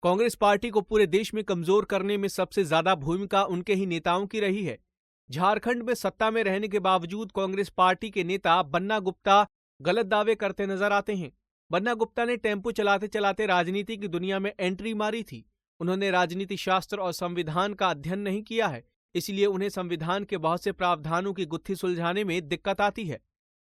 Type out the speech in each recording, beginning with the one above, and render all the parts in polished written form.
Congress party को पूरे देश में कमजोर करने में सबसे ज्यादा भूमिका उनके ही नेताओं की रही है। झारखंड में सत्ता में रहने के बावजूद कांग्रेस पार्टी के नेता बन्ना गुप्ता गलत दावे करते नजर आते हैं। बन्ना गुप्ता ने टेम्पो चलाते चलाते राजनीति की दुनिया में एंट्री मारी थी। उन्होंने राजनीति शास्त्र और संविधान का अध्ययन नहीं किया है, इसलिए उन्हें संविधान के बहुत से प्रावधानों की गुत्थी सुलझाने में दिक्कत आती है।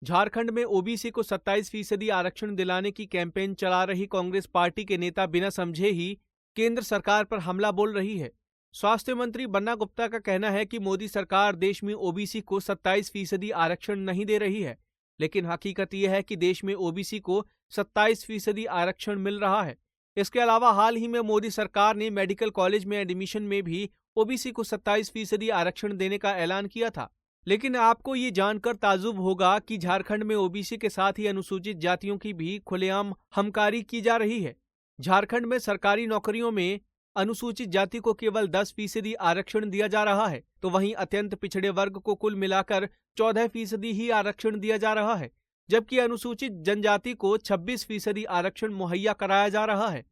झारखंड में ओबीसी को 27% आरक्षण दिलाने की कैंपेन चला रही कांग्रेस पार्टी के नेता बिना समझे ही केंद्र सरकार पर हमला बोल रही है। स्वास्थ्य मंत्री बन्ना गुप्ता का कहना है कि मोदी सरकार देश में ओबीसी को 27% आरक्षण नहीं दे रही है, लेकिन हकीकत यह है कि देश में ओबीसी को 27% आरक्षण मिल रहा है। इसके अलावा हाल ही में मोदी सरकार ने मेडिकल कॉलेज में एडमिशन में भी ओबीसी को 27% आरक्षण देने का ऐलान किया था। लेकिन आपको ये जानकर ताज्जुब होगा कि झारखंड में ओबीसी के साथ ही अनुसूचित जातियों की भी खुलेआम हमकारी की जा रही है। झारखंड में सरकारी नौकरियों में अनुसूचित जाति को केवल 10% आरक्षण दिया जा रहा है, तो वहीं अत्यंत पिछड़े वर्ग को कुल मिलाकर 14% ही आरक्षण दिया जा रहा है, जबकि अनुसूचित जनजाति को 26% आरक्षण मुहैया कराया जा रहा है।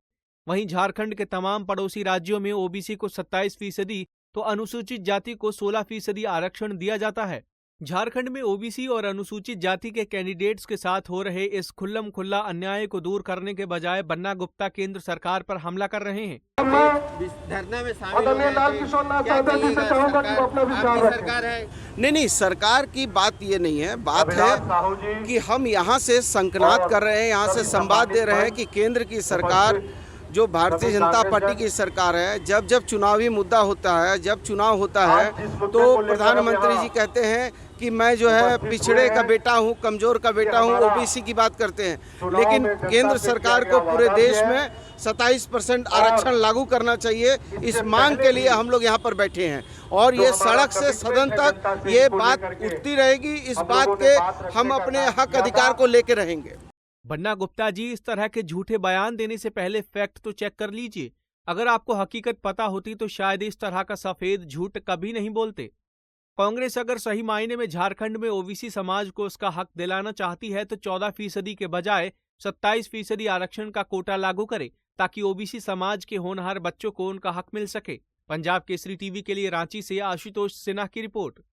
वहीं झारखंड के तमाम पड़ोसी राज्यों में ओबीसी को 27% तो अनुसूचित जाति को 16% आरक्षण दिया जाता है। झारखंड में ओबीसी और अनुसूचित जाति के कैंडिडेट्स के साथ हो रहे इस खुल्लम खुल्ला अन्याय को दूर करने के बजाय बन्ना गुप्ता केंद्र सरकार पर हमला कर रहे हैं। धरना में सरकार है नहीं, सरकार की बात ये नहीं है। बात है कि हम यहाँ से संकनात कर रहे हैं, यहाँ से संवाद दे रहे हैं कि केंद्र की सरकार जो भारतीय जनता पार्टी की सरकार है, जब जब चुनावी मुद्दा होता है, जब चुनाव होता है, तो प्रधानमंत्री जी कहते हैं कि मैं जो है पिछड़े का बेटा हूं, कमजोर का बेटा हूं, ओबीसी की बात करते हैं। लेकिन केंद्र सरकार को पूरे देश में 27% आरक्षण लागू करना चाहिए। इस मांग के लिए हम लोग यहाँ पर बैठे हैं और ये सड़क से सदन तक ये बात उठती रहेगी। इस बात के हम अपने हक अधिकार को लेके रहेंगे। बन्ना गुप्ता जी, इस तरह के झूठे बयान देने से पहले फैक्ट तो चेक कर लीजिए। अगर आपको हकीकत पता होती तो शायद इस तरह का सफेद झूठ कभी नहीं बोलते। कांग्रेस अगर सही मायने में झारखंड में ओबीसी समाज को उसका हक दिलाना चाहती है तो 14% के बजाय 27% आरक्षण का कोटा लागू करे, ताकि ओबीसी समाज के होनहार बच्चों को उनका हक मिल सके। पंजाब केसरी टीवी के लिए रांची से आशुतोष सिन्हा की रिपोर्ट।